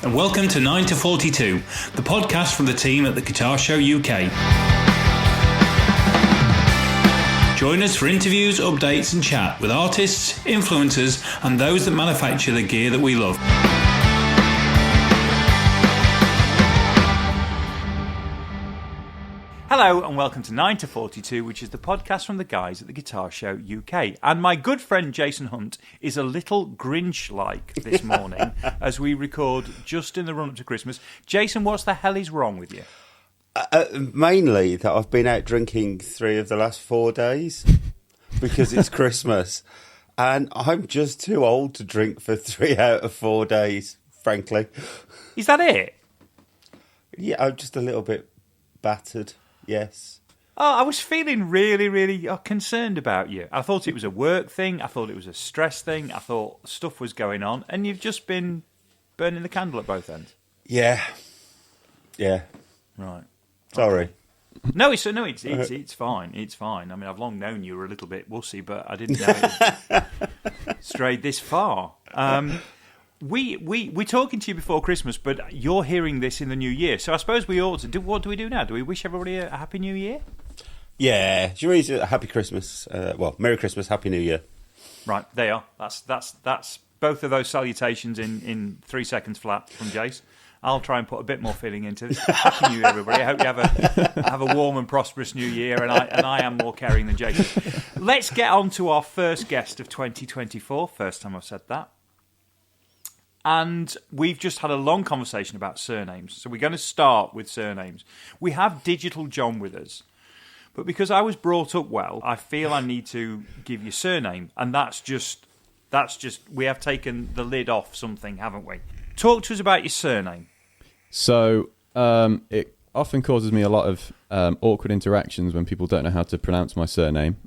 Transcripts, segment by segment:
and welcome to 9 to 42, the podcast from the team at the Guitar Show UK. Join us for interviews, updates and chat with artists, influencers and those that manufacture the gear that we love. Hello and welcome to 9 to 42, which is the podcast from the guys at the Guitar Show UK. And my good friend Jason Hunt is a little Grinch-like this morning as we record just in the run-up to Christmas. Jason, what's the hell is wrong with you? Mainly that I've been out drinking 3 of the last 4 days because it's Christmas. And I'm just too old to drink for 3 out of 4 days, frankly. Is that it? Yeah, I'm just a little bit battered. Yes. Oh, I was feeling really concerned about you. I thought it was a work thing. I thought it was a stress thing. I thought stuff was going on. And you've just been burning the candle at both ends. Yeah. Right. Sorry. No, it's fine. It's fine. I mean, I've long known you were a little bit wussy, but I didn't know it strayed this far. We're talking to you before Christmas, but you're hearing this in the new year. So I suppose we ought to do. What do we do now? Do we wish everybody a happy new year? Yeah, should we a happy Christmas? Merry Christmas, happy New Year. Right, they are. That's both of those salutations in 3 seconds flat from Jace. I'll try and put a bit more feeling into this. Happy New Year, everybody. I hope you have a warm and prosperous New Year, and I am more caring than Jason. Let's get on to our first guest of 2024. First time I've said that. And we've just had a long conversation about surnames. So we're going to start with surnames. We have Digital John with us. But because I was brought up well, I feel I need to give you surname. And that's just we have taken the lid off something, haven't we? Talk to us about your surname. So it often causes me a lot of awkward interactions when people don't know how to pronounce my surname.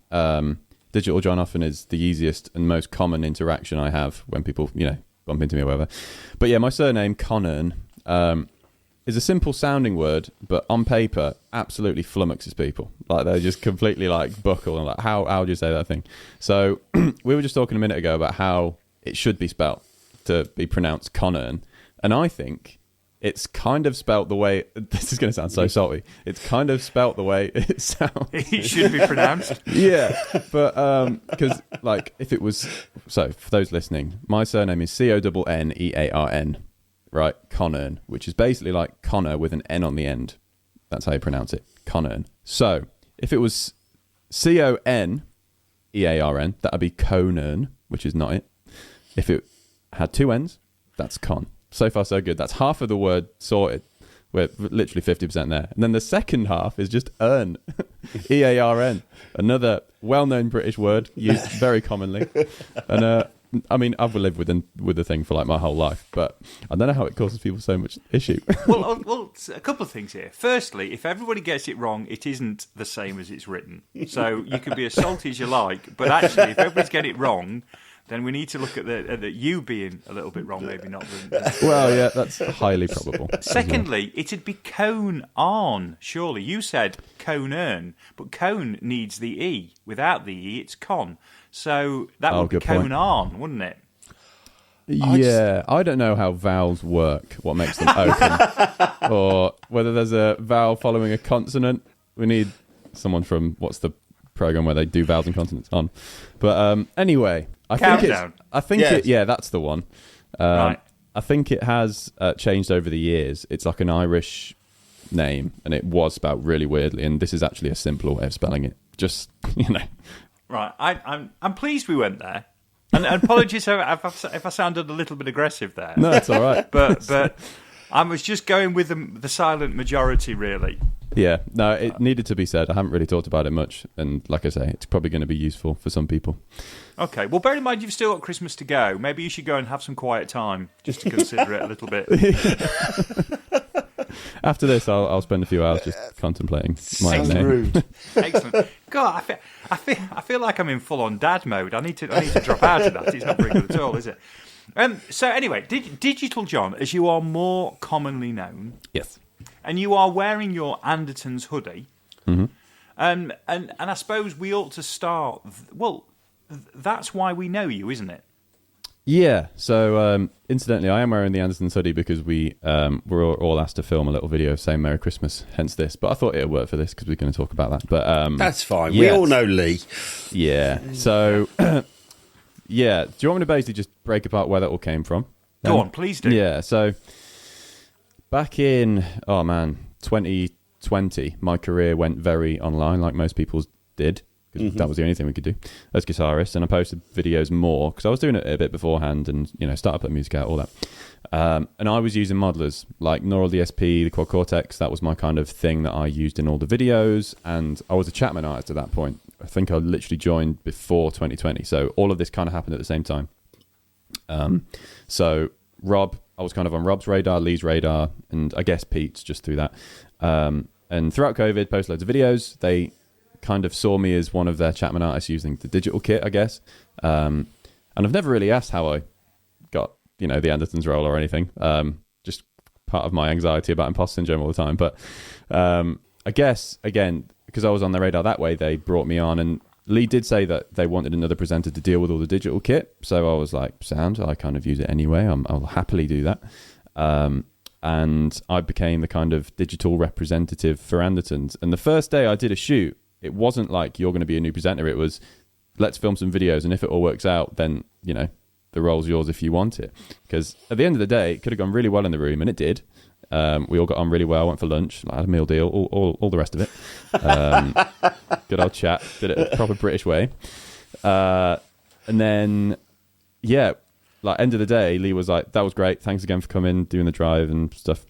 Digital John often is the easiest and most common interaction I have when people, bump into me or whatever. But yeah, my surname, Connearn, is a simple sounding word, but on paper, absolutely flummoxes people. Like, they're just completely, buckle and how do you say that thing? So we were just talking a minute ago about how it should be spelt to be pronounced Connearn. And I think it's kind of spelt the way... This is going to sound so salty. It's kind of spelt the way it sounds. It should be pronounced. Yeah, but because, if it was... So, for those listening, my surname is Connearn, right? Connearn, which is basically like Connor with an N on the end. That's how you pronounce it, Connearn. So, if it was Connearn, that would be Connearn, which is not it. If it had 2 N's, that's Con. So far, so good. That's half of the word sorted. We're literally 50% there. And then the second half is just earn. Earn. Another well-known British word used very commonly. And I've lived with the thing for my whole life, but I don't know how it causes people so much issue. Well, a couple of things here. Firstly, if everybody gets it wrong, it isn't the same as it's written. So you can be as salty as you like, but actually, if everybody's getting it wrong, then we need to look at the you being a little bit wrong, maybe not. Well, yeah, that's highly probable. Secondly, it'd be Connearn, surely. You said Connearn, but Cone needs the E. Without the E, it's Con. So that would be Connearn, wouldn't it? Yeah, I don't know how vowels work, what makes them open, or whether there's a vowel following a consonant. We need someone from, what's the program where they do vowels and consonants on? But anyway... I think that's the one. Right. I think it has changed over the years. It's like an Irish name, and it was spelled really weirdly, and this is actually a simpler way of spelling it. Just, Right. I'm pleased we went there. And apologies if I sounded a little bit aggressive there. No, it's all right. But I was just going with the silent majority, really. Yeah, no, it needed to be said. I haven't really talked about it much, and like I say, it's probably going to be useful for some people. Okay, well, bear in mind you've still got Christmas to go. Maybe you should go and have some quiet time just to consider it a little bit. After this, I'll spend a few hours just contemplating my own name. Rude. Excellent. God, I feel like I'm in full-on dad mode. I need to drop out of that. It's not very good at all, is it? So anyway, Digital John, as you are more commonly known, yes, and you are wearing your Andertons hoodie, mm-hmm. and I suppose we ought to start. Well, that's why we know you, isn't it? Yeah, so incidentally, I am wearing the Andertons hoodie because we were all asked to film a little video saying Merry Christmas, hence this. But I thought it would work for this because we're going to talk about that. But that's fine. Yeah. We all know Lee. Yeah, so, yeah, do you want me to basically just break apart where that all came from? Go on, please do. Yeah, so back in, 2020, my career went very online, like most people's did. Because that was the only thing we could do as guitarists, and I posted videos more because I was doing it a bit beforehand, and started putting music out, all that. And I was using modelers like Neural DSP, the Quad Cortex. That was my kind of thing that I used in all the videos, and I was a Chapman artist at that point. I think I literally joined before 2020, so all of this kind of happened at the same time. So Rob, I was kind of on Rob's radar, Lee's radar, and I guess Pete's just through that. And throughout COVID, posted loads of videos. They kind of saw me as one of their Chapman artists using the digital kit, I guess. And I've never really asked how I got, the Andertons role or anything. Just part of my anxiety about imposter syndrome all the time. But I guess, again, because I was on the radar that way, they brought me on. And Lee did say that they wanted another presenter to deal with all the digital kit. So I was like, sound, I kind of use it anyway. I'll happily do that. And I became the kind of digital representative for Andertons. And the first day I did a shoot, it wasn't like you're going to be a new presenter. It was, let's film some videos, and if it all works out, then the role's yours if you want it. Because at the end of the day, it could have gone really well in the room, and it did. We all got on really well. Went for lunch, had a meal deal, all the rest of it. Good old chat. Did it a proper British way. And then, yeah, like end of the day, Lee was like, "That was great. Thanks again for coming, doing the drive and stuff."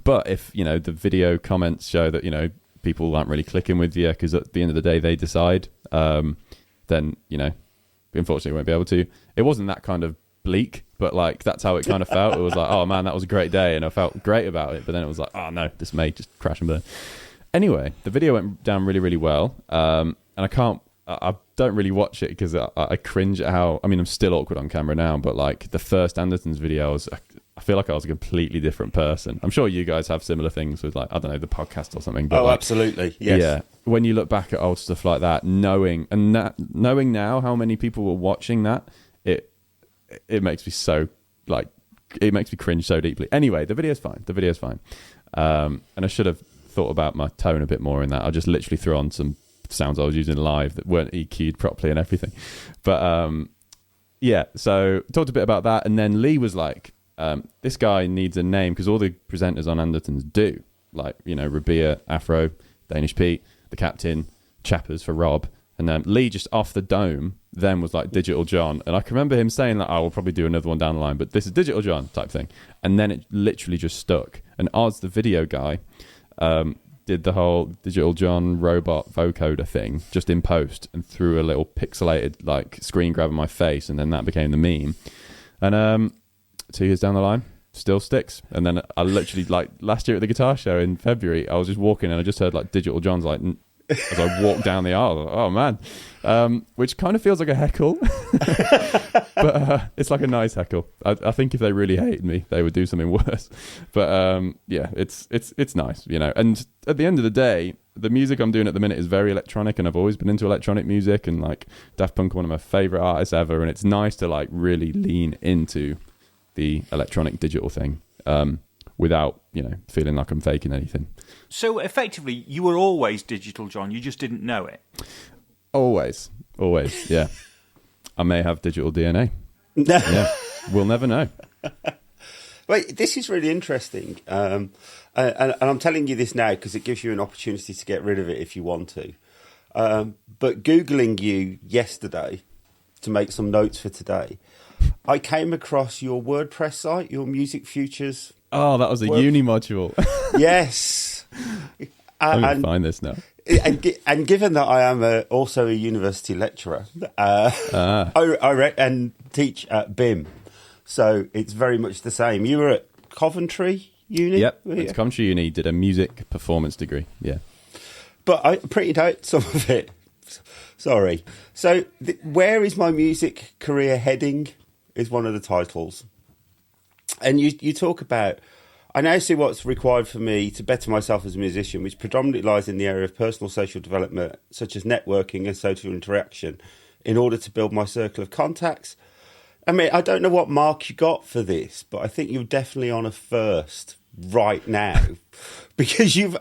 But if the video comments show that people aren't really clicking with you because at the end of the day they decide, then unfortunately won't be able to. It wasn't that kind of bleak, but like that's how it kind of felt. It was like, oh man, that was a great day, and I felt great about it. But then it was like, oh no, this may just crash and burn. Anyway, the video went down really, really well, and I don't really watch it because I cringe at how. I mean, I'm still awkward on camera now, but like the first Andertons video, I feel like I was a completely different person. I'm sure you guys have similar things with, like, I don't know, the podcast or something. But absolutely, yes. Yeah, when you look back at old stuff like that, knowing now how many people were watching that, it makes me so, like, it makes me cringe so deeply. Anyway, the video's fine. And I should have thought about my tone a bit more in that. I just literally threw on some sounds I was using live that weren't EQ'd properly and everything. But yeah, so talked a bit about that, and then Lee was like, this guy needs a name because all the presenters on Andertons do, like Rabia, Afro, Danish Pete, the Captain, Chappers for Rob, and then Lee just off the dome then was like Digital John, and I can remember him saying that, we'll probably do another one down the line, but this is Digital John type thing, and then it literally just stuck. And Oz, the video guy, did the whole Digital John robot vocoder thing just in post and threw a little pixelated like screen grab on my face, and then that became the meme. And 2 years down the line, still sticks. And then I literally, like last year at the guitar show in February, I was just walking and I just heard like Digital John's like as I walked down the aisle. Oh man, which kind of feels like a heckle, but it's like a nice heckle. I think if they really hated me, they would do something worse. But yeah, it's nice, And at the end of the day, the music I'm doing at the minute is very electronic, and I've always been into electronic music, and like Daft Punk are one of my favorite artists ever, and it's nice to like really lean into the electronic digital thing without feeling like I'm faking anything. So effectively you were always Digital John, you just didn't know it. Always, yeah. I may have digital DNA. Yeah, we'll never know. Wait, this is really interesting, and I'm telling you this now because it gives you an opportunity to get rid of it if you want to. But Googling you yesterday to make some notes for today, I came across your WordPress site, your Music Futures. Oh, that was a uni module. Yes. I'm going to find this now. And given that I am also a university lecturer, and teach at BIM, so it's very much the same. You were at Coventry Uni? Yep, it's Coventry Uni, did a music performance degree, yeah. But I printed out some of it. Sorry. So, where is my music career heading is one of the titles. And you talk about, I now see what's required for me to better myself as a musician, which predominantly lies in the area of personal social development, such as networking and social interaction, in order to build my circle of contacts. I mean, I don't know what mark you got for this, but I think you're definitely on a first right now because you've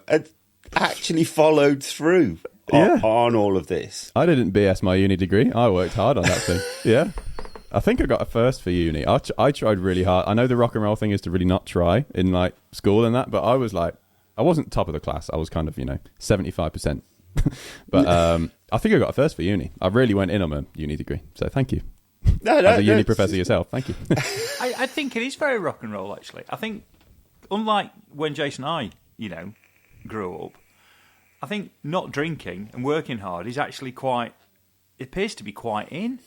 actually followed through on all of this. I didn't BS my uni degree. I worked hard on that thing. Yeah. I think I got a first for uni. I tried really hard. I know the rock and roll thing is to really not try in like school and that, but I was like, I wasn't top of the class. I was kind of, 75%. But I think I got a first for uni. I really went in on a uni degree. So thank you. As a uni professor yourself, thank you. I think it is very rock and roll, actually. I think, unlike when Jason and I, grew up, I think not drinking and working hard is actually it appears to be quite in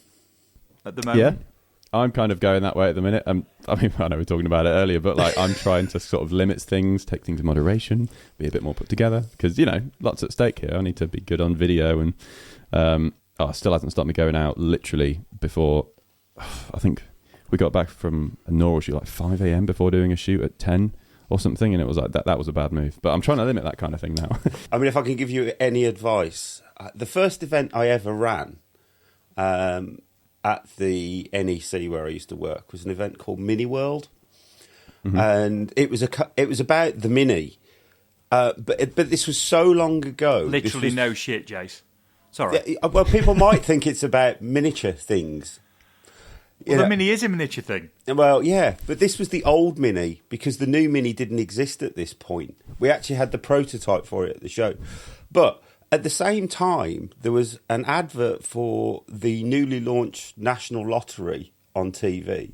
at the moment. Yeah, I'm kind of going that way at the minute. I know we were talking about it earlier, but like I'm trying to sort of limit things, take things in moderation, be a bit more put together, because, lots at stake here. I need to be good on video and... still hasn't stopped me going out literally before. I think we got back from a Norway shoot like 5 a.m. before doing a shoot at 10 or something, and it was like that was a bad move. But I'm trying to limit that kind of thing now. I mean, if I can give you any advice, the first event I ever ran at the NEC where I used to work was an event called Mini World, and it was about the Mini, but this was so long ago. Literally no shit, Jace. Sorry. Well, people might think it's about miniature things. Well, the Mini is a miniature thing. Well, yeah, but this was the old Mini because the new Mini didn't exist at this point. We actually had the prototype for it at the show. But at the same time, there was an advert for the newly launched National Lottery on TV.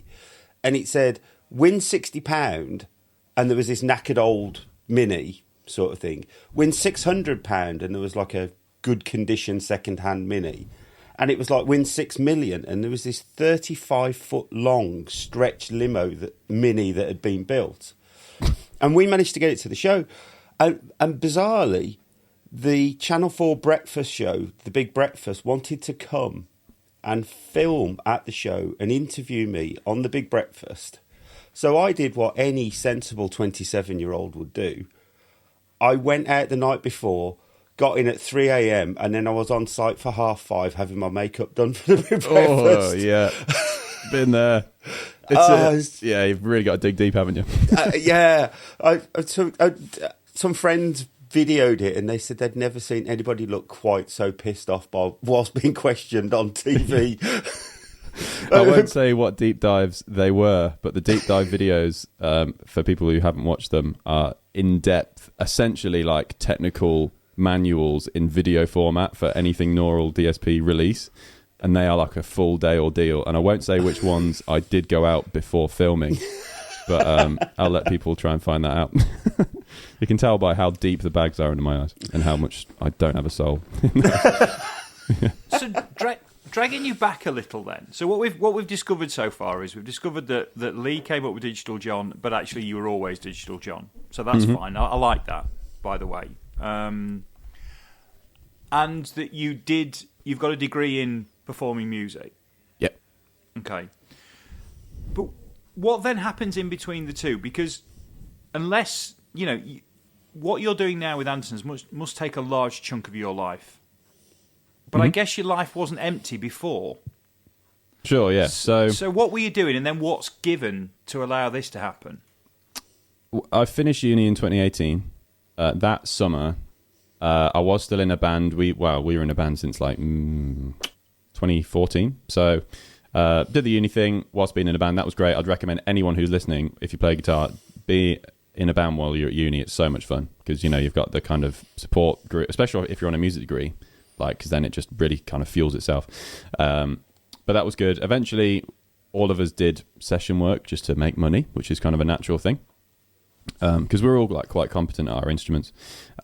And it said, win £60, and there was this knackered old Mini sort of thing. Win £600, and there was like a good condition second-hand Mini. And it was like win 6 million, and there was this 35-foot long stretch limo Mini that had been built. And we managed to get it to the show. And bizarrely, the Channel 4 breakfast show, The Big Breakfast, wanted to come and film at the show and interview me on The Big Breakfast. So I did what any sensible 27-year-old would do. I went out the night before, got in at 3 a.m, and then I was on site for 5:30 having my makeup done for the breakfast. Oh, yeah. Been there. Yeah, you've really got to dig deep, haven't you? Yeah. Some friends videoed it, and they said they'd never seen anybody look quite so pissed off whilst being questioned on TV. I won't say what deep dives they were, but the deep dive videos, for people who haven't watched them, are in-depth, essentially like technical manuals in video format for anything neural DSP release, and they are like a full day ordeal. And I won't say which ones I did go out before filming, but I'll let people try and find that out. You can tell by how deep the bags are into my eyes and how much I don't have a soul. So dragging you back a little then. So what we've discovered so far is we've discovered that Lee came up with Digital John, but actually you were always Digital John. So that's fine. I like that, by the way. And that you've got a degree in performing music. Yep. Okay. But what then happens in between the two? Because unless, what you're doing now with Andertons must take a large chunk of your life. But I guess your life wasn't empty before. Sure, yeah. So what were you doing, and then what's given to allow this to happen? I finished uni in 2018. That summer, I was still in a band. We were in a band since like 2014. So did the uni thing whilst being in a band. That was great. I'd recommend anyone who's listening, if you play guitar, be in a band while you're at uni. It's so much fun because you've got the kind of support group, especially if you're on a music degree, because then it just really kind of fuels itself. But that was good. Eventually, all of us did session work just to make money, which is kind of a natural thing. Because we're all like quite competent at our instruments,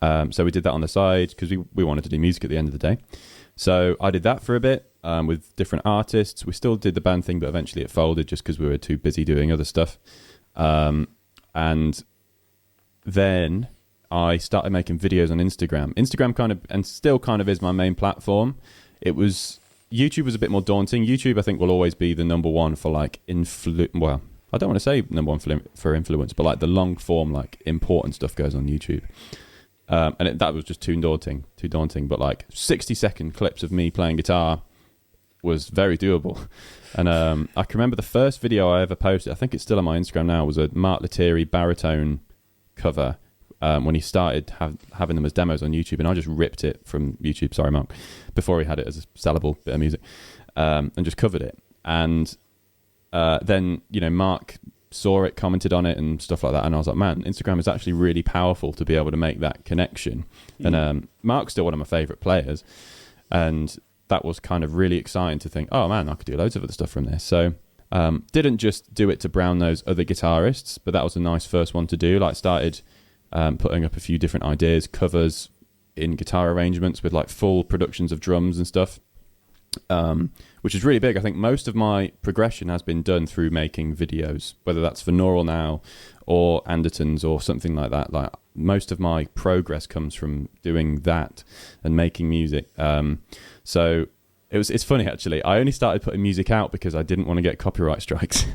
so we did that on the side because we wanted to do music at the end of the day. So I did that for a bit with different artists. We still did the band thing, but eventually it folded just because we were too busy doing other stuff. And then I started making videos on Instagram. Instagram kind of, and still kind of is my main platform. YouTube was a bit more daunting. YouTube, I think, will always be the number one for like I don't want to say number one for influence, but like the long form, like important stuff goes on YouTube. And that was just too daunting. But like 60-second clips of me playing guitar was very doable. And I can remember the first video I ever posted, I think it's still on my Instagram now, was a Mark Lettieri baritone cover when he started having them as demos on YouTube, and I just ripped it from YouTube, sorry Mark, before he had it as a sellable bit of music, and just covered it. And then, you know, Mark saw it, commented on it and stuff like that, and I was like, man, Instagram is actually really powerful to be able to make that connection. And Mark's still one of my favourite players, and that was kind of really exciting to think, oh man, I could do loads of other stuff from this. So didn't just do it to brown those other guitarists, but that was a nice first one to do. Like, started putting up a few different ideas, covers in guitar arrangements with like full productions of drums and stuff, which is really big. I think most of my progression has been done through making videos, whether that's for Neural Now or Andertons or something like that. Like, most of my progress comes from doing that and making music. So it's funny, actually. I only started putting music out because I didn't want to get copyright strikes.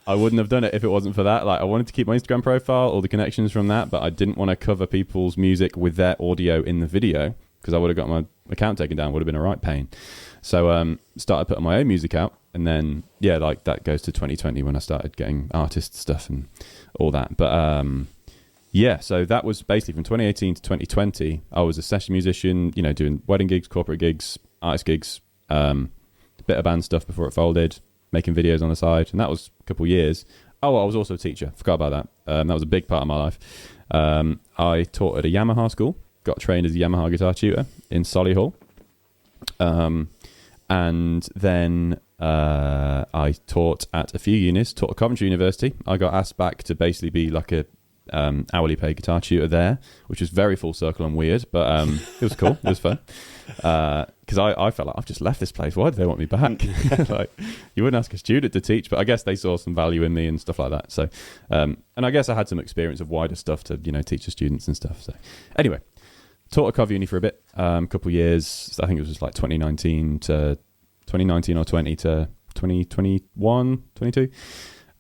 I wouldn't have done it if it wasn't for that. Like, I wanted to keep my Instagram profile, all the connections from that, but I didn't want to cover people's music with their audio in the video, because I would have got my account taken down. Would have been a right pain. So started putting my own music out, and then like that goes to 2020 when I started getting artist stuff and all that. But so that was basically from 2018 to 2020. I was a session musician, you know, doing wedding gigs, corporate gigs, artist gigs, a bit of band stuff before it folded, making videos on the side, and that was a couple of years. Oh, I was also a teacher. Forgot about that. That was a big part of my life. I taught at a Yamaha school. Got trained as a Yamaha guitar tutor in Solihull. And then I taught at a few unis, taught at Coventry University. I got asked back to basically be like a hourly paid guitar tutor there, which was very full circle and weird, but it was cool. It was fun. Because I felt like, I've just left this place. Why do they want me back? Like, you wouldn't ask a student to teach, but I guess they saw some value in me and stuff like that. So, and I guess I had some experience of wider stuff to, you know, teach the students and stuff. So anyway, taught at Cov Uni for a bit, couple of years. I think it was like 2019 or 20 to 2021, 22.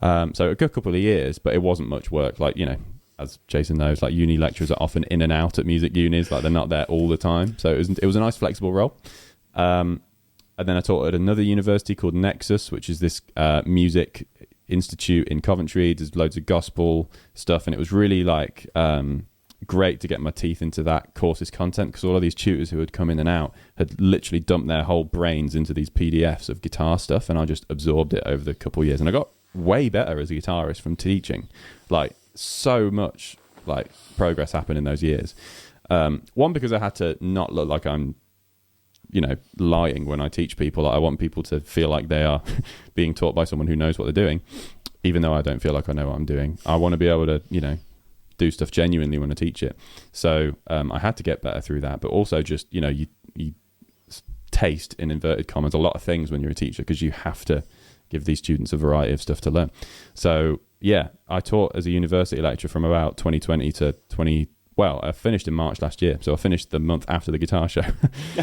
So a good couple of years, but it wasn't much work. Like, you know, as Jason knows, like, uni lecturers are often in and out at music unis. Like, they're not there all the time. So it was a nice flexible role. And then I taught at another university called Nexus, which is this music institute in Coventry. There's loads of gospel stuff, and it was really like great to get my teeth into that course's content, because all of these tutors who had come in and out had literally dumped their whole brains into these PDFs of guitar stuff, and I just absorbed it over the couple of years, and I got way better as a guitarist from teaching. Like, so much like progress happened in those years. One, because I had to not look like I'm, you know, lying when I teach people. Like, I want people to feel like they are being taught by someone who knows what they're doing, even though I don't feel like I know what I'm doing. I want to be able to, you know, do stuff genuinely when I teach it. So I had to get better through that, but also just, you know, you taste, in inverted commas, a lot of things when you're a teacher, because you have to give these students a variety of stuff to learn. So yeah, I taught as a university lecturer from about 2020 to I finished in March last year. So I finished the month after the guitar show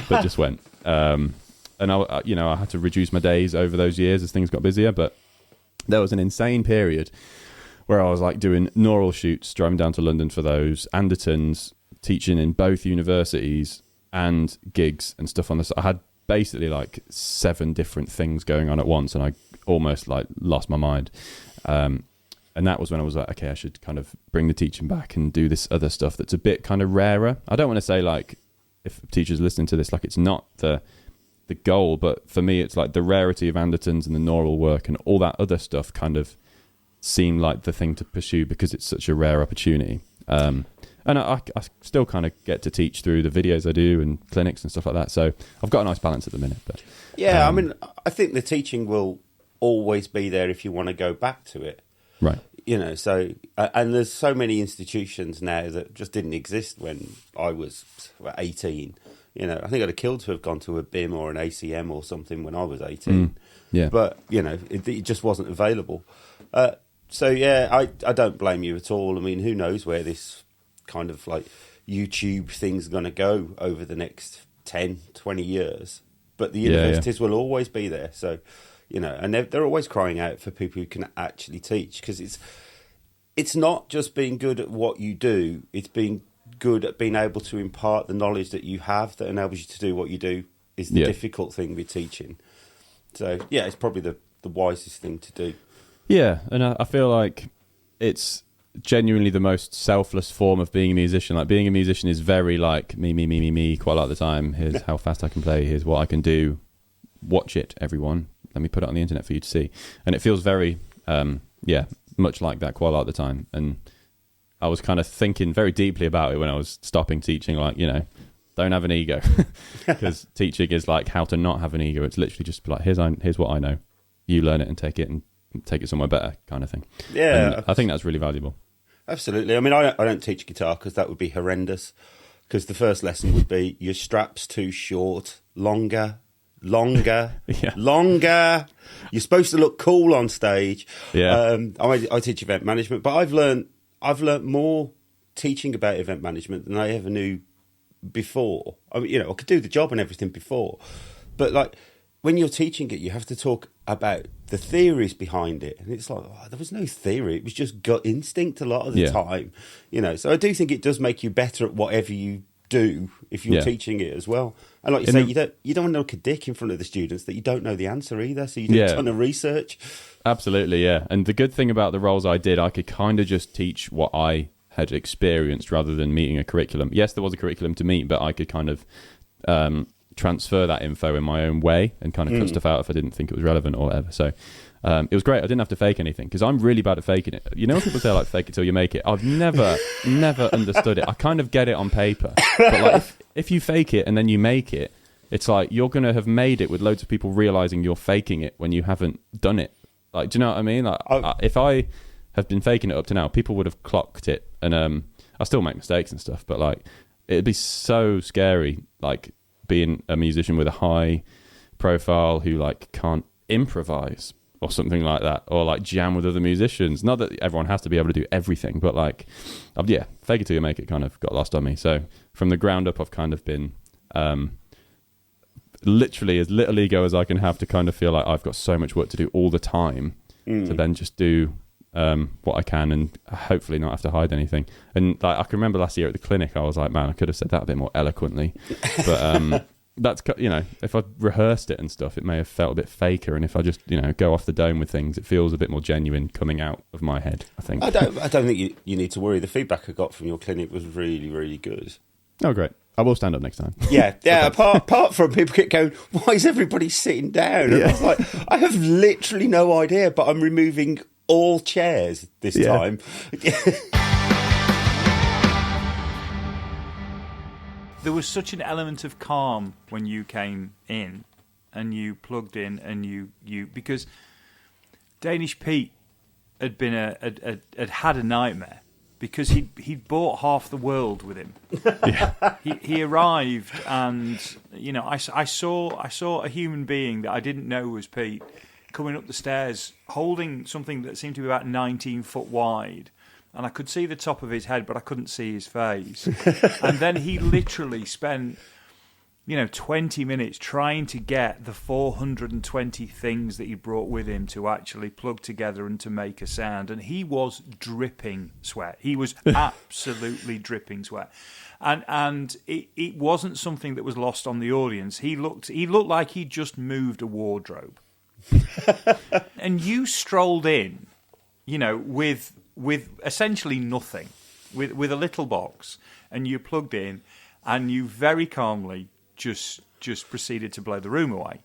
that just went. And I had to reduce my days over those years as things got busier, but there was an insane period where I was like doing neural shoots, driving down to London for those, Andertons, teaching in both universities, and gigs and stuff on this. I had basically like 7 different things going on at once, and I almost like lost my mind. And that was when I was like, okay, I should kind of bring the teaching back and do this other stuff that's a bit kind of rarer. I don't want to say, like, if teachers listening to this, like, it's not the goal, but for me, it's like the rarity of Andertons and the neural work and all that other stuff kind of seemed like the thing to pursue because it's such a rare opportunity. And I still kind of get to teach through the videos I do and clinics and stuff like that. So I've got a nice balance at the minute. But yeah, I mean, I think the teaching will always be there if you want to go back to it. Right. You know, so, and there's so many institutions now that just didn't exist when I was 18. You know, I think I'd have killed to have gone to a BIM or an ACM or something when I was 18. Yeah. But, you know, it just wasn't available. So, yeah, I don't blame you at all. I mean, who knows where this kind of like YouTube thing's going to go over the next 10, 20 years. But the universities will always be there. So, you know, and they're always crying out for people who can actually teach, because it's not just being good at what you do, it's being good at being able to impart the knowledge that you have that enables you to do what you do is the difficult thing with teaching. So yeah, it's probably the wisest thing to do. Yeah, and I feel like it's genuinely the most selfless form of being a musician. Like, being a musician is very like me quite a lot of the time. Here's how fast I can play, here's what I can do, watch it, everyone, let me put it on the internet for you to see. And it feels very much like that quite a lot of the time. And I was kind of thinking very deeply about it when I was stopping teaching, like, you know, don't have an ego. Because teaching is like how to not have an ego. It's literally just like, here's what I know, you learn it and take it somewhere better, kind of thing. Yeah, and I think that's really valuable. Absolutely. I mean, I don't teach guitar because that would be horrendous. Because the first lesson would be your strap's too short, longer, longer. You're supposed to look cool on stage. Yeah. I teach event management, but I've learned more teaching about event management than I ever knew before. I mean, you know, I could do the job and everything before, but like, when you're teaching it, you have to talk about the theories behind it. And it's like, there was no theory. It was just gut instinct a lot of the time. You know, so I do think it does make you better at whatever you do if you're teaching it as well. And like you say, you don't want to look a dick in front of the students that you don't know the answer either. So you do a ton of research. Absolutely, yeah. And the good thing about the roles I did, I could kind of just teach what I had experienced rather than meeting a curriculum. Yes, there was a curriculum to meet, but I could kind of transfer that info in my own way and kind of cut stuff out if I didn't think it was relevant or whatever. So it was great. I didn't have to fake anything because I'm really bad at faking it. You know when people say like fake it till you make it? I've never understood it. I kind of get it on paper, but like if you fake it and then you make it, it's like you're going to have made it with loads of people realizing you're faking it when you haven't done it. Like, do you know what I mean? Like, if I have been faking it up to now, people would have clocked it. And I still make mistakes and stuff, but like it'd be so scary, like being a musician with a high profile who like can't improvise or something like that, or like jam with other musicians. Not that everyone has to be able to do everything, but like, fake it till you make it kind of got lost on me. So from the ground up, I've kind of been literally as little ego as I can have to kind of feel like I've got so much work to do all the time to then just do what I can and hopefully not have to hide anything. And like, I can remember last year at the clinic, I was like, man, I could have said that a bit more eloquently. But that's, you know, if I rehearsed it and stuff, it may have felt a bit faker. And if I just, you know, go off the dome with things, it feels a bit more genuine coming out of my head, I think. I don't think you need to worry. The feedback I got from your clinic was really, really good. Oh, great. I will stand up next time. Yeah. Apart from people keep going, why is everybody sitting down? And I was like, I have literally no idea, but I'm removing all chairs this time. There was such an element of calm when you came in and you plugged in and you because Danish Pete had been had a nightmare because he'd bought half the world with him. He arrived and, you know, I saw a human being that I didn't know was Pete coming up the stairs holding something that seemed to be about 19 foot wide, and I could see the top of his head but I couldn't see his face. And then he literally spent, you know, 20 minutes trying to get the 420 things that he brought with him to actually plug together and to make a sound. And he was dripping sweat. He was absolutely dripping sweat. And it wasn't something that was lost on the audience. He looked like he'd just moved a wardrobe. And you strolled in, you know, with essentially nothing, with a little box, and you plugged in, and you very calmly just proceeded to blow the room away.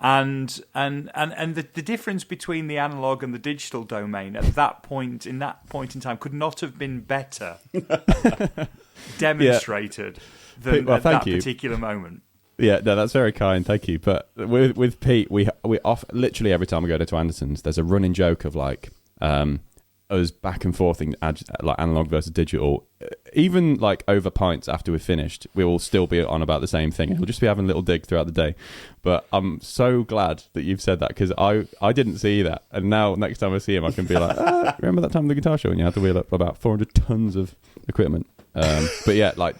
And the difference between the analog and the digital domain at that point in time could not have been better demonstrated than at that particular moment. Yeah, no, that's very kind, thank you. But with Pete, we literally every time we go to Andertons, there's a running joke of like us back and forth in like analog versus digital. Even like over pints after we've finished, we will still be on about the same thing. We'll just be having a little dig throughout the day. But I'm so glad that you've said that because I didn't see that, and now next time I see him, I can be like, remember that time at the guitar show when you had to wheel up about 400 tons of equipment? But yeah, like.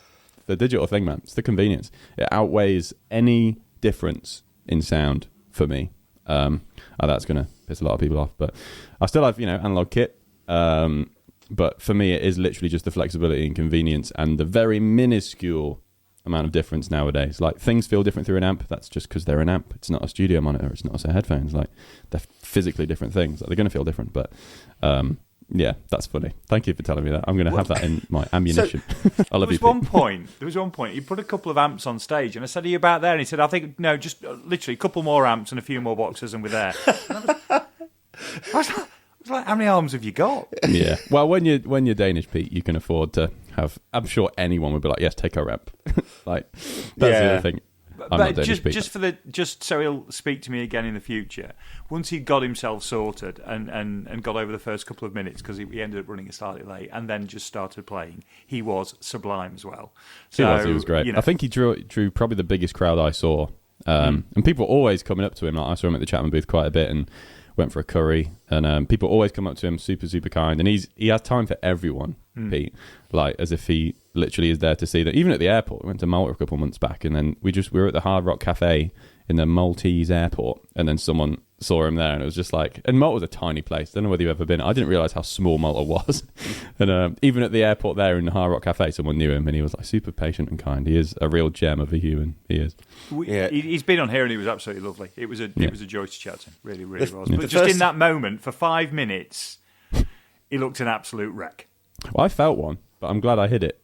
The digital thing, man, it's the convenience. It outweighs any difference in sound for me. That's going to piss a lot of people off, but I still have, you know, analog kit. But for me, it is literally just the flexibility and convenience and the very minuscule amount of difference nowadays. Like, things feel different through an amp. That's just because they're an amp. It's not a studio monitor. It's not a set of headphones. Like, they're physically different things. Like, they're going to feel different. But yeah, that's funny. Thank you for telling me that. I'm going to have that in my ammunition. I love you. There was one point. He put a couple of amps on stage, and I said, "Are you about there?" And he said, "I think no, just literally a couple more amps and a few more boxes, and we're there." And I was like, "How many arms have you got?" Yeah. Well, when you're Danish, Pete, you can afford to have. I'm sure anyone would be like, "Yes, take our amp." Like, that's the other thing. But just so he'll speak to me again in the future. Once he got himself sorted and got over the first couple of minutes, because he ended up running slightly late, and then just started playing, he was sublime as well. So, he was great. I think he drew probably the biggest crowd I saw, and people were always coming up to him. Like, I saw him at the Chapman booth quite a bit, and went for a curry, and people always come up to him, super, super kind, and he has time for everyone, Pete, like, as if he literally is there to see that. Even at the airport, we went to Malta a couple of months back, and then we were at the Hard Rock Cafe in the Maltese airport, and then someone saw him there, and it was just like, and Malta was a tiny place. I don't know whether you've ever been. I didn't realise how small Malta was. And even at the airport there in the Hard Rock Cafe, someone knew him, and he was like super patient and kind. He is a real gem of a human. He is. He's been on here, and he was absolutely lovely. It was a joy to chat to him. Really, really was. But just in that moment, for 5 minutes, he looked an absolute wreck. Well, I felt one, but I'm glad I hid it.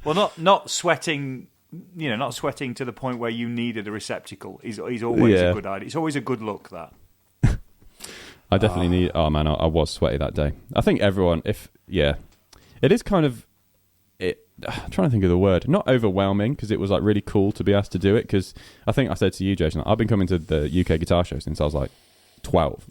Well, not sweating. Not sweating to the point where you needed a receptacle. Is always a good idea. It's always a good look, that. I definitely need. Oh man, I was sweaty that day. I think everyone. It is kind of. I'm trying to think of the word. Not overwhelming, because it was like really cool to be asked to do it. Because I think I said to you, Jason, I've been coming to the UK Guitar Show since I was like 12.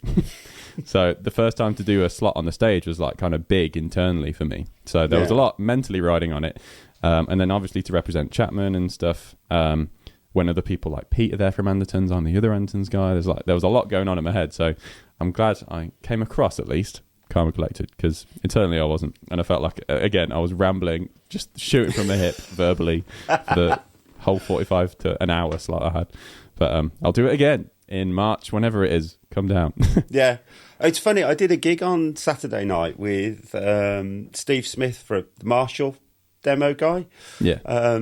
So the first time to do a slot on the stage was like kind of big internally for me. So there was a lot mentally riding on it. And then obviously to represent Chapman and stuff, when other people like Pete are there from Andertons, I'm the other Andertons guy. There was a lot going on in my head. So I'm glad I came across at least calm and collected, because internally I wasn't. And I felt like, again, I was rambling, just shooting from the hip verbally for the whole 45 to an hour slot I had. But I'll do it again in March, whenever it is. Come down. Yeah. It's funny, I did a gig on Saturday night with Steve Smith for the Marshall demo guy. Yeah.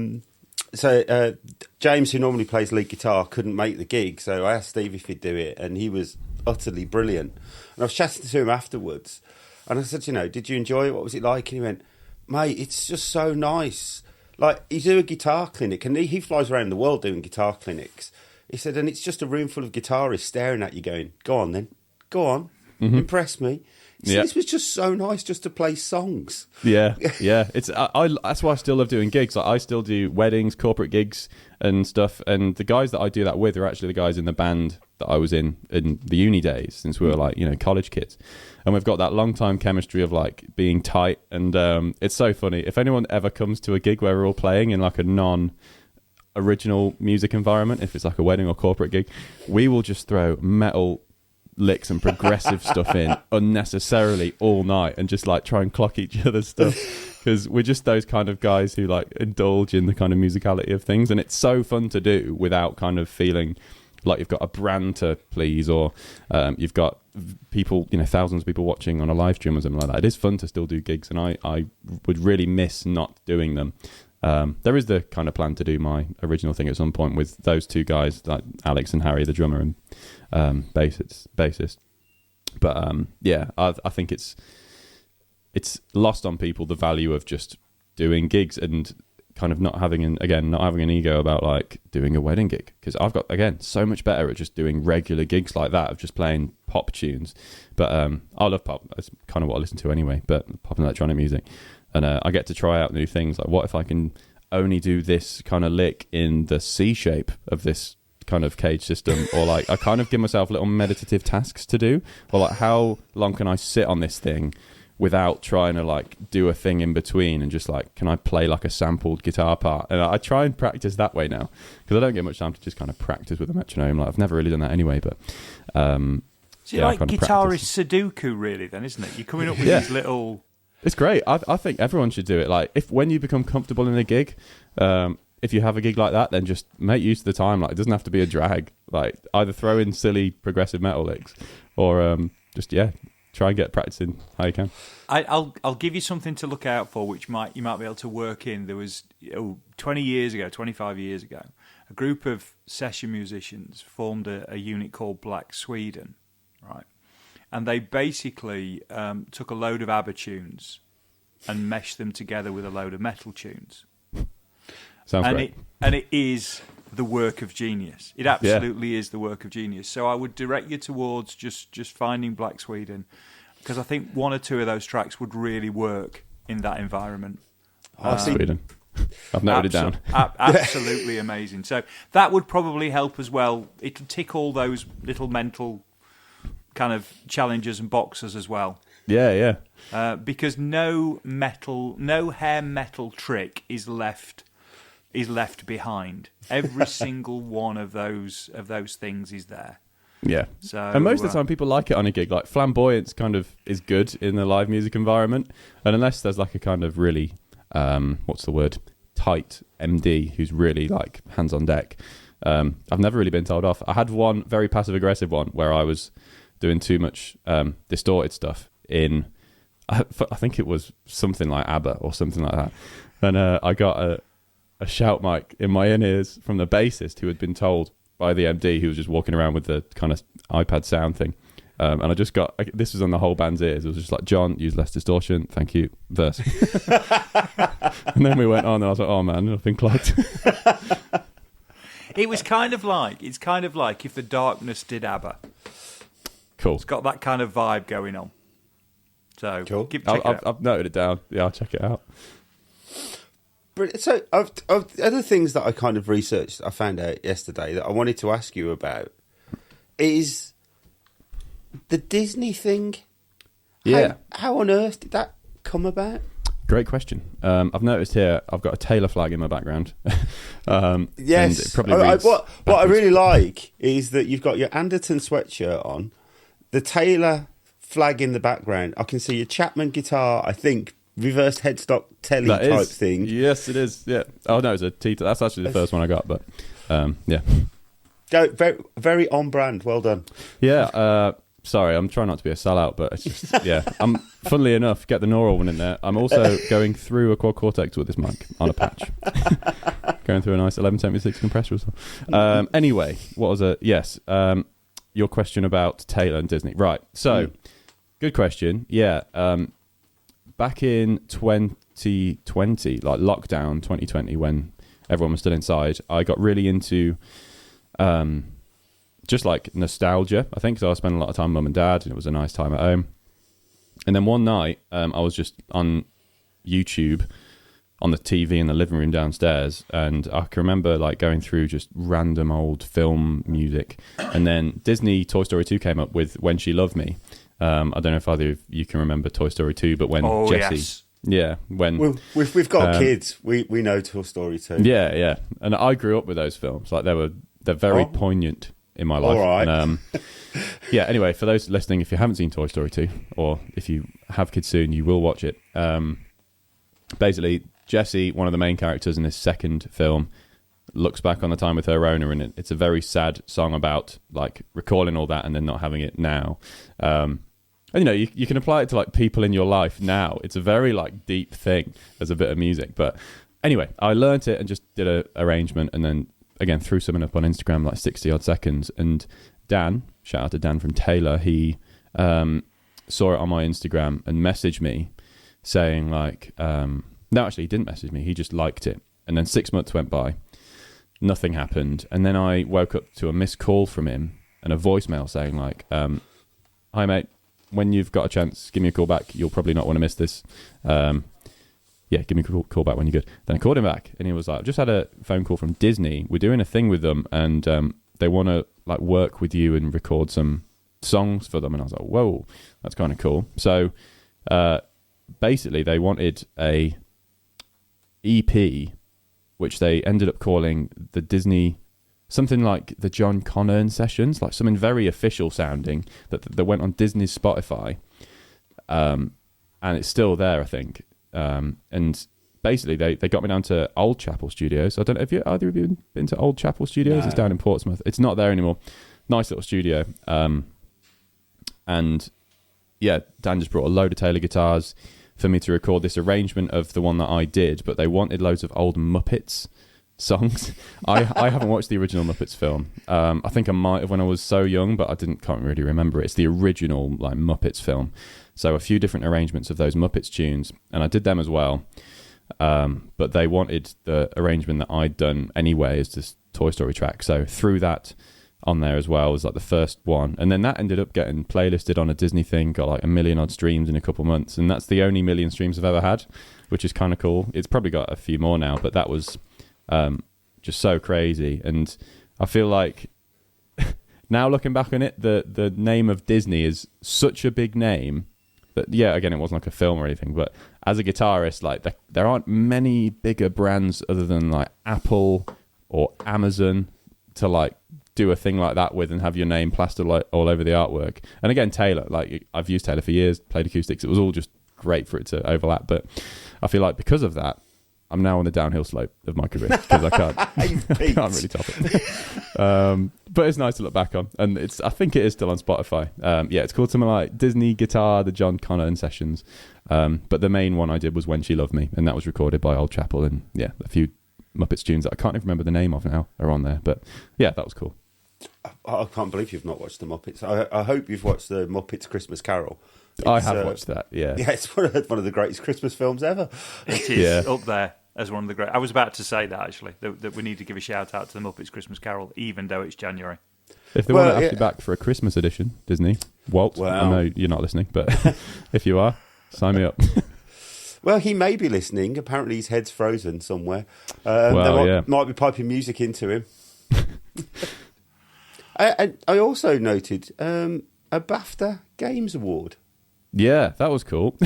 So James, who normally plays lead guitar, couldn't make the gig, so I asked Steve if he'd do it, and he was utterly brilliant. And I was chatting to him afterwards, and I said, did you enjoy it? What was it like? And he went, mate, it's just so nice. Like, you do a guitar clinic, and he flies around the world doing guitar clinics. He said, and it's just a room full of guitarists staring at you going, go on then, go on, impress me. This was just so nice just to play songs. Yeah. It's I that's why I still love doing gigs. Like, I still do weddings, corporate gigs and stuff. And the guys that I do that with are actually the guys in the band that I was in the uni days, since we were like, college kids. And we've got that long time chemistry of like being tight. And it's so funny. If anyone ever comes to a gig where we're all playing in like a non-original music environment, if it's like a wedding or corporate gig, we will just throw metal licks and progressive stuff in unnecessarily all night, and just like try and clock each other's stuff, because we're just those kind of guys who like indulge in the kind of musicality of things, and it's so fun to do without kind of feeling like you've got a brand to please, or you've got people, thousands of people watching on a live stream or something like that. It is fun to still do gigs, and I would really miss not doing them. There is the kind of plan to do my original thing at some point with those two guys, like Alex and Harry, the drummer and bassist. But I think it's lost on people, the value of just doing gigs and kind of not having an ego about like doing a wedding gig, because I've got, again, so much better at just doing regular gigs like that, of just playing pop tunes. But I love pop. That's kind of what I listen to anyway, but pop and electronic music. And I get to try out new things. Like, what if I can only do this kind of lick in the C shape of this kind of cage system? Or like, I kind of give myself little meditative tasks to do. Or like, how long can I sit on this thing without trying to like do a thing in between, and just like, can I play like a sampled guitar part? And I try and practice that way now, because I don't get much time to just kind of practice with a metronome. Like, I've never really done that anyway, but so like guitarist Sudoku, really, then, isn't it? You're coming up with these little... It's great. I think everyone should do it. Like, when you become comfortable in a gig, if you have a gig like that, then just make use of the time. Like, it doesn't have to be a drag. Like, either throw in silly progressive metal licks, or just try and get practicing how you can. I'll give you something to look out for, which you might be able to work in. There was 25 years ago, a group of session musicians formed a unit called Black Sweden, right? And they basically took a load of ABBA tunes and meshed them together with a load of metal tunes. Sounds great. And it is the work of genius. It absolutely is the work of genius. So I would direct you towards just finding Black Sweden, because I think one or two of those tracks would really work in that environment. Sweden. I've noted it down. Absolutely amazing. So that would probably help as well. It would tick all those little mental kind of challenges and boxes as well. Yeah. Because no hair metal trick is left behind. Every single one of those things is there. Yeah. So, and most of the time people like it on a gig. Like flamboyance kind of is good in the live music environment. And unless there's like a kind of really, tight MD who's really like hands on deck, I've never really been told off. I had one very passive aggressive one where I was doing too much distorted stuff in, I think it was something like ABBA or something like that. And I got a shout mic in my in-ears from the bassist who had been told by the MD, who was just walking around with the kind of iPad sound thing. And I just got, this was on the whole band's ears. It was just like, John, use less distortion. Thank you. Verse. And then we went on and I was like, oh man, I've been clogged. It's kind of like if the Darkness did ABBA. Cool. It's got that kind of vibe going on. So cool. Check it out. I've noted it down. Yeah, I'll check it out. So, other things that I kind of researched, I found out yesterday that I wanted to ask you about is the Disney thing. Yeah. How on earth did that come about? Great question. I've noticed here I've got a Taylor flag in my background. Yes. And it probably reads what I really like is that you've got your Anderton sweatshirt on, the Taylor flag in the background. I can see your Chapman guitar, I think, reversed headstock telly type thing. Yes, it is. Yeah. Oh no, it's a T. That's actually the first one I got, but yeah. Go very, very on brand. Well done. Yeah. Sorry, I'm trying not to be a sellout, but it's just I'm funnily enough get the Neural one in there. I'm also going through a quad cortex with this mic on a patch, going through a nice 1176 compressor as well. Anyway, what was it? Yes. Your question about Taylor and Disney, right? So, good question. Yeah. Back in 2020, like lockdown 2020, when everyone was still inside, I got really into just like nostalgia, I think. So I spent a lot of time with mum and dad, and it was a nice time at home. And then one night, I was just on YouTube on the TV in the living room downstairs, and I can remember like going through just random old film music, and then Disney Toy Story 2 came up with When She Loved Me. I don't know if either of you can remember Toy Story 2, but when Jessie... Yes. Yeah, when... We've got kids. We know Toy Story 2. Yeah. And I grew up with those films. Like they're very poignant in my life. All right. And, yeah, anyway, for those listening, if you haven't seen Toy Story 2, or if you have kids soon, you will watch it. Basically, Jessie, one of the main characters in this second film, looks back on the time with her owner, and it's a very sad song about like recalling all that and then not having it now. And you know, you can apply it to like people in your life now. It's a very like deep thing as a bit of music. But anyway, I learnt it and just did an arrangement, and then again threw something up on Instagram, like 60 odd seconds. And Dan, shout out to Dan from Taylor, he saw it on my Instagram and messaged me saying like, no, actually he didn't message me. He just liked it. And then 6 months went by. Nothing happened. And then I woke up to a missed call from him and a voicemail saying like, hi mate, when you've got a chance, give me a call back. You'll probably not want to miss this. Yeah, give me a call back when you're good. Then I called him back, and he was like, I've just had a phone call from Disney. We're doing a thing with them, and they want to like work with you and record some songs for them. And I was like, whoa, that's kind of cool. So basically, they wanted a EP, which they ended up calling the Disney, something like the John Connearn sessions, like something very official sounding that went on Disney's Spotify, and it's still there, I think. And basically, they got me down to Old Chapel Studios. I don't know if either of you been to Old Chapel Studios. No. It's down in Portsmouth. It's not there anymore. Nice little studio. And Dan just brought a load of Taylor guitars for me to record this arrangement of the one that I did, but they wanted loads of old Muppets songs. I haven't watched the original Muppets film. I think I might have when I was so young, but can't really remember it. It's the original like Muppets film. So a few different arrangements of those Muppets tunes, and I did them as well. But they wanted the arrangement that I'd done anyway as this Toy Story track. So threw that on there as well as like the first one, and then that ended up getting playlisted on a Disney thing, got like 1 million odd streams in a couple months, and that's the only 1 million streams I've ever had, which is kind of cool. It's probably got a few more now, but that was just so crazy. And I feel like now looking back on it, the name of Disney is such a big name that, yeah, again, it wasn't like a film or anything, but as a guitarist, like there aren't many bigger brands other than like Apple or Amazon to like do a thing like that with and have your name plastered like all over the artwork. And again, Taylor, like I've used Taylor for years, played acoustics, it was all just great for it to overlap. But I feel like because of that, I'm now on the downhill slope of my career because I can't really top it. But it's nice to look back on, and I think it is still on Spotify. It's called something like Disney Guitar, the John Connearn sessions. But the main one I did was When She Loved Me, and that was recorded by Old Chapel, and yeah, a few Muppets tunes that I can't even remember the name of now are on there. But yeah, that was cool. I can't believe you've not watched the Muppets. I hope you've watched the Muppets Christmas Carol. I have watched that, yeah. Yeah, it's one of the greatest Christmas films ever. It is up there as one of the great. I was about to say that, actually, that we need to give a shout-out to the Muppets Christmas Carol, even though it's January. If they want to have you back for a Christmas edition, Disney, Walt, I know you're not listening, but if you are, sign me up. Well, he may be listening. Apparently his head's frozen somewhere. Might be piping music into him. I also noted a BAFTA Games Award. Yeah, that was cool.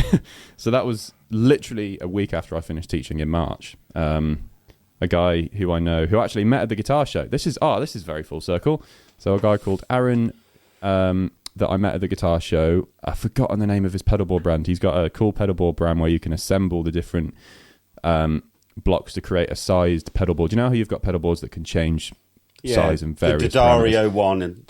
So that was literally a week after I finished teaching in March. A guy who I know who actually met at the guitar show. This is very full circle. So a guy called Aaron that I met at the guitar show. I've forgotten the name of his pedalboard brand. He's got a cool pedalboard brand where you can assemble the different blocks to create a sized pedalboard. Do you know how you've got pedalboards that can change size and various the Dario one, and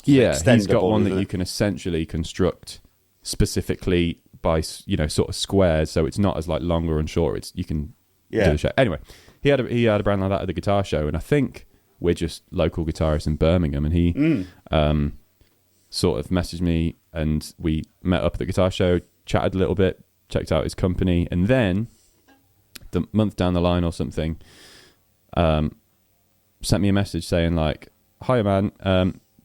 he's got one that you can essentially construct specifically by sort of squares, so it's not as like longer and shorter. You can do the shape. Anyway, he had a brand like that at the guitar show, and I think we're just local guitarists in Birmingham, and he sort of messaged me, and we met up at the guitar show, chatted a little bit, checked out his company, and then the month down the line or something, sent me a message saying like, "Hi man,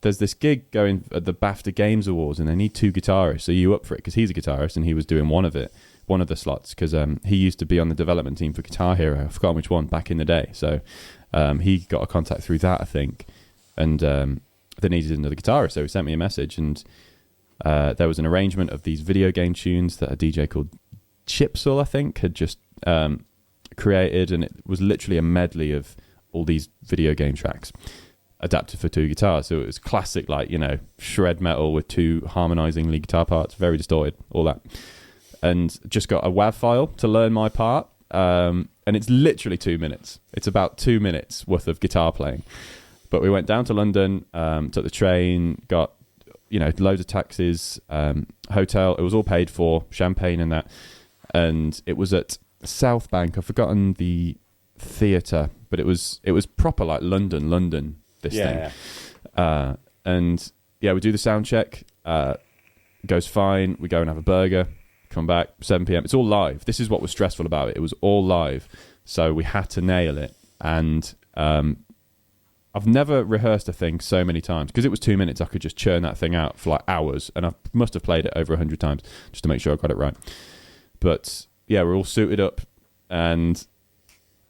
there's this gig going at the BAFTA Games Awards, and they need 2 guitarists. Are you up for it?" Because he's a guitarist, and he was doing one of the slots, because he used to be on the development team for Guitar Hero. I've forgotten which one back in the day. So he got a contact through that, I think, and they needed another guitarist. So he sent me a message, and there was an arrangement of these video game tunes that a DJ called Chipsel, I think, had just created, and it was literally a medley of all these video game tracks adapted for 2 guitars. So it was classic, like, shred metal with 2 harmonizing lead guitar parts, very distorted, all that. And just got a WAV file to learn my part. And it's literally 2 minutes. It's about 2 minutes worth of guitar playing. But we went down to London, took the train, got, loads of taxis, hotel. It was all paid for, champagne and that. And it was at South Bank. I've forgotten the theatre, but it was proper like London, this thing. And yeah, we do the sound check, goes fine, we go and have a burger, come back, 7 p.m. It's all live. This is what was stressful about it. It was all live, so we had to nail it. And I've never rehearsed a thing so many times, because it was 2 minutes. I could just churn that thing out for like hours, and I must have played it over 100 times just to make sure I got it right. But yeah, we're all suited up, and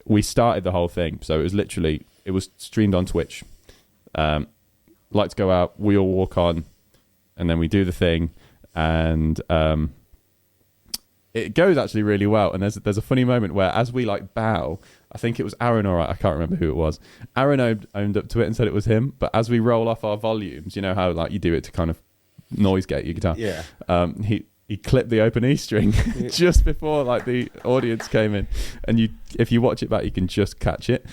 we started the whole thing. So it was streamed on Twitch. Lights go out, we all walk on, and then we do the thing, and it goes actually really well. And there's a funny moment where, as we like bow, I think it was Aaron, or I can't remember who it was. Aaron owned up to it and said it was him. But as we roll off our volumes, you know how like you do it to kind of noise gate your guitar. Yeah. he clipped the open E string just before like the audience came in, and if you watch it back, you can just catch it,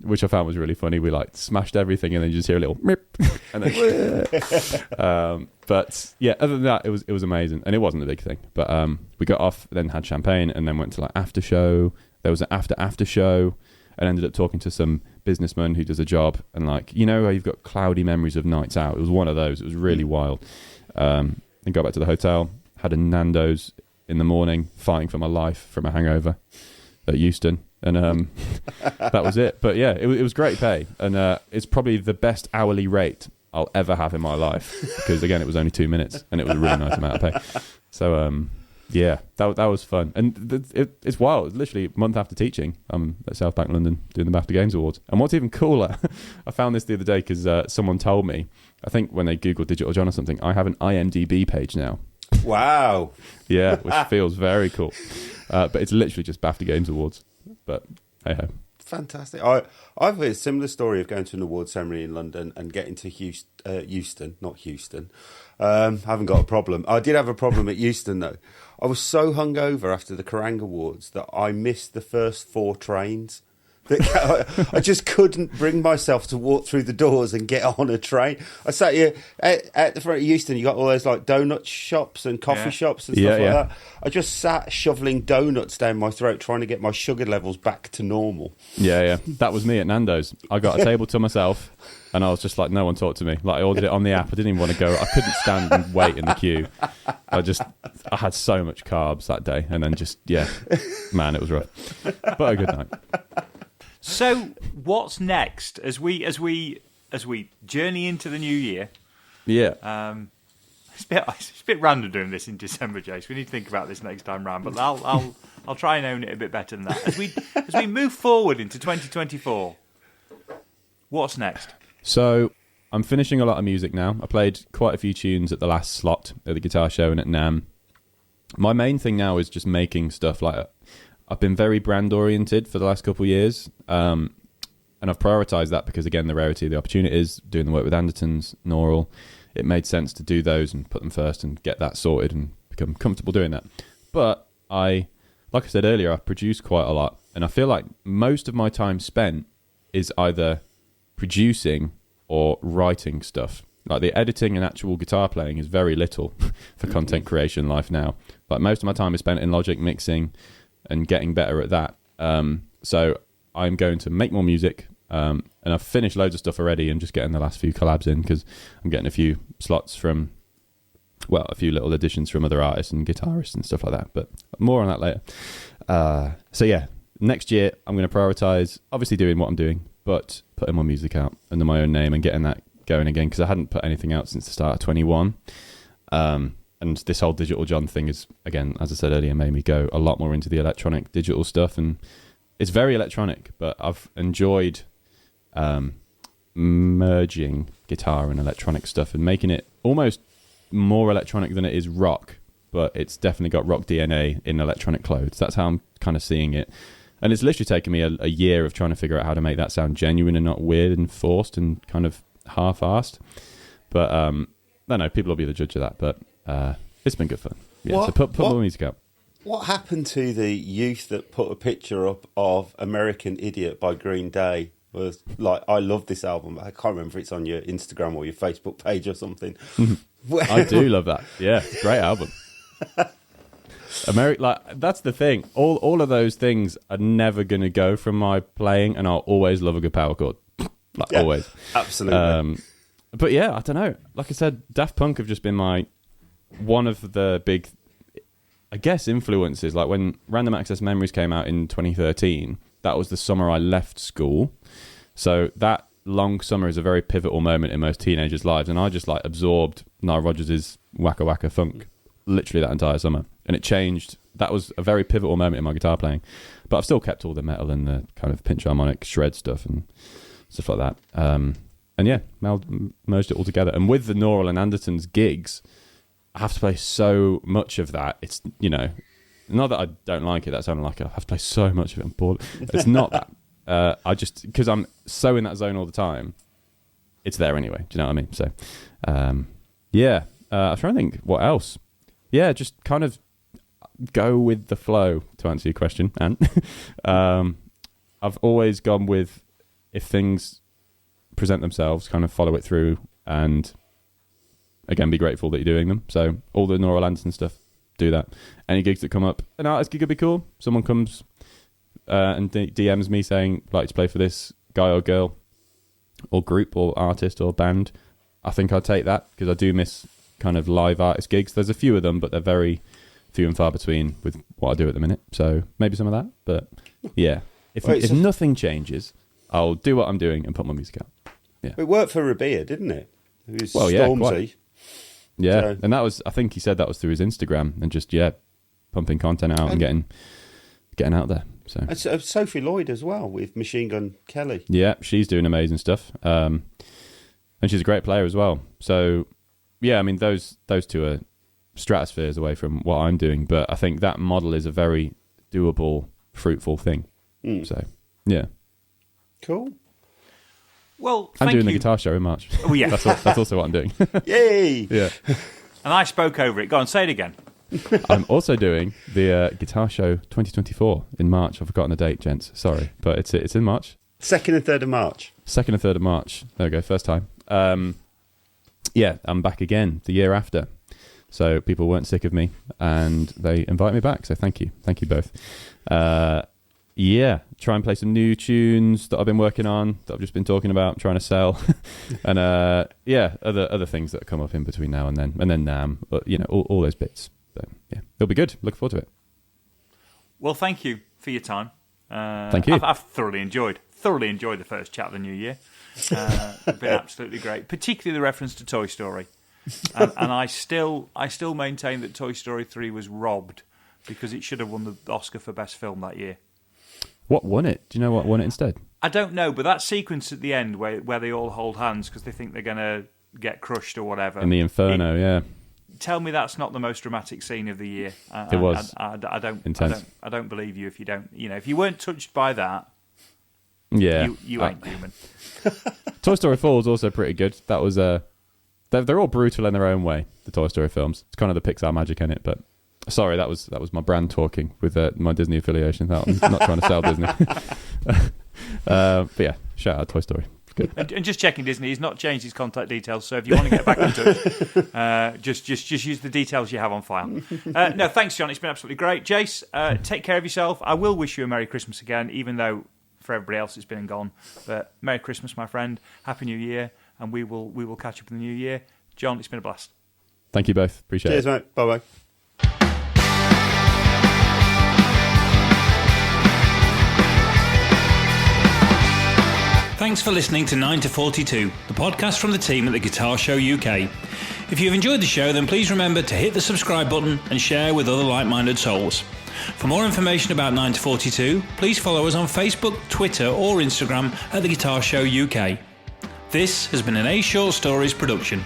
which I found was really funny. We like smashed everything, and then you just hear a little mip, and then but yeah, other than that, it was amazing, and it wasn't a big thing. But we got off, then had champagne, and then went to like after show. There was an after show, and ended up talking to some businessman who does a job, and like, you know how you've got cloudy memories of nights out. It was one of those. It was really wild. And got back to the hotel, had a Nando's in the morning, fighting for my life from a hangover at Euston, and that was it. But yeah, it was great pay, and it's probably the best hourly rate I'll ever have in my life, because again, it was only 2 minutes, and it was a really nice amount of pay. So yeah, that was fun, and it's wild. It's literally a month after teaching, I'm at South Bank London doing the BAFTA Games Awards. And what's even cooler, I found this the other day because someone told me, I think when they Googled Digital John or something, I have an IMDb page now. Wow. Yeah, which feels very cool. But it's literally just BAFTA Games Awards. But hey ho. Fantastic. I've heard a similar story of going to an award ceremony in London and getting to Euston, not Houston. Haven't got a problem. I did have a problem at Euston though. I was so hungover after the Kerrang Awards that I missed the first 4 trains. I just couldn't bring myself to walk through the doors and get on a train. I sat here at the front of Euston. You got all those like donut shops and coffee shops and stuff like that. I just sat shoveling donuts down my throat, trying to get my sugar levels back to normal. Yeah. That was me at Nando's. I got a table to myself, and I was just like, no one talked to me. Like, I ordered it on the app. I didn't even want to go. I couldn't stand and wait in the queue. I had so much carbs that day, and then man, it was rough. But a good night. So, what's next as we journey into the new year? Yeah, it's a bit random doing this in December, Jace. We need to think about this next time round, but I'll try and own it a bit better than that. As we move forward into 2024, what's next? So I'm finishing a lot of music now. I played quite a few tunes at the last slot at the guitar show and at NAMM. My main thing now is just making stuff. Like, I've been very brand oriented for the last couple of years, and I've prioritized that because, again, the rarity of the opportunities, doing the work with Andertons, Neural, it made sense to do those and put them first and get that sorted and become comfortable doing that. But like I said earlier, I produce quite a lot, and I feel like most of my time spent is either producing or writing stuff. Like, the editing and actual guitar playing is very little for content creation life now. Like, most of my time is spent in Logic mixing and getting better at that. So I'm going to make more music, and I've finished loads of stuff already and just getting the last few collabs in because I'm getting a few slots from, well, a few little additions from other artists and guitarists and stuff like that, but more on that later. So yeah, next year I'm going to prioritize obviously doing what I'm doing, but putting more music out under my own name and getting that going again, because I hadn't put anything out since the start of 21. And this whole Digital John thing is, again, as I said earlier, made me go a lot more into the electronic digital stuff. And it's very electronic, but I've enjoyed merging guitar and electronic stuff and making it almost more electronic than it is rock, but it's definitely got rock DNA in electronic clothes. That's how I'm kind of seeing it. And it's literally taken me a year of trying to figure out how to make that sound genuine and not weird and forced and kind of half-assed. But I don't know, people will be the judge of that, but it's been good fun. Yeah, so put more music out. What happened to the youth that put a picture up of American Idiot by Green Day? Was like, I love this album. I can't remember if it's on your Instagram or your Facebook page or something. I do love that. Yeah, it's a great album. That's the thing. All of those things are never going to go from my playing, and I'll always love a good power chord. Always. Absolutely. But yeah, I don't know. Like I said, Daft Punk have just been one of the big, I guess, influences. Like when Random Access Memories came out in 2013, that was the summer I left school. So that long summer is a very pivotal moment in most teenagers' lives, and I just absorbed Nile Rodgers' Waka Waka Funk literally that entire summer, and it changed. That was a very pivotal moment in my guitar playing, but I've still kept all the metal and the kind of pinch harmonic shred stuff and stuff like that. And yeah, merged it all together. And with the Neural and Andertons gigs, I have to play so much of that. It's, not that I don't like it. That sounded like I have to play so much of it. I'm bored. It's not that. I just, because I'm so in that zone all the time, it's there anyway. Do you know what I mean? So, yeah. I'm trying to think what else. yeah, just kind of go with the flow, to answer your question, Ant. I've always gone with, if things present themselves, kind of follow it through, and again, be grateful that you're doing them. So all the Nora Anderton stuff, do that. Any gigs that come up, an artist gig would be cool. Someone comes and DMs me saying, like to play for this guy or girl, or group, or artist, or band. I think I'd take that, because I do miss kind of live artist gigs. There's a few of them, but they're very few and far between with what I do at the minute. So maybe some of that. But yeah, if nothing changes, I'll do what I'm doing and put my music out. Yeah. It worked for Rabia, didn't it? It was yeah, Stormzy. Yeah, So. and that was, I think he said that was through his Instagram, and just, pumping content out and getting out there. So And Sophie Lloyd as well, with Machine Gun Kelly. yeah, she's doing amazing stuff. And she's a great player as well. So yeah, I mean, those two are stratospheres away from what I'm doing, but I think that model is a very doable, fruitful thing. So yeah, Cool. Well, I'm thank doing you. the guitar show in March. Oh, yeah. That's also what I'm doing. Yay! Yeah, And I spoke over it. Go on, say it again. I'm also doing the guitar show 2024 in March. I've forgotten the date, gents. Sorry, but it's in March. 2nd and 3rd of March. 2nd and 3rd of March. There we go, first time. Yeah, I'm back again the year after. So people weren't sick of me, and they invited me back. So thank you both. Yeah, try and play some new tunes that I've been working on, that I've just been talking about, trying to sell, and other things that come up in between now and then NAMM, all those bits. But yeah, it'll be good. Looking forward to it. Well, thank you for your time. Thank you. I've thoroughly enjoyed the first chat of the new year. It's been absolutely great, particularly the reference to Toy Story. And I still maintain that Toy Story 3 was robbed, because it should have won the Oscar for Best Film that year. What won it? Do you know what won it instead? I don't know, but that sequence at the end where they all hold hands because they think they're going to get crushed or whatever. In the Inferno, yeah. Tell me that's not the most dramatic scene of the year. It was. I don't. Intense. I don't believe you if you don't. If you weren't touched by that, Yeah. you ain't human. Toy Story 4 was also pretty good. That was they're all brutal in their own way, the Toy Story films. It's kind of the Pixar magic in it, but sorry, that was my brand talking with my Disney affiliation. I'm not trying to sell Disney. But yeah, shout out Toy Story. Good. And just checking, Disney, he's not changed his contact details, so if you want to get back in touch, just use the details you have on file. No, thanks, John. It's been absolutely great. Jace, take care of yourself. I will wish you a Merry Christmas again, even though for everybody else it's been and gone. But Merry Christmas, my friend. Happy New Year, and we will catch up in the new year. John, it's been a blast. Thank you both. Appreciate Cheers, it. mate. Bye-bye. Thanks for listening to 9 to 42, the podcast from the team at the Guitar Show UK. If you've enjoyed the show, then please remember to hit the subscribe button and share with other like-minded souls. For more information about 9 to 42, please follow us on Facebook, Twitter or Instagram at the Guitar Show UK. This has been an A Short Stories production.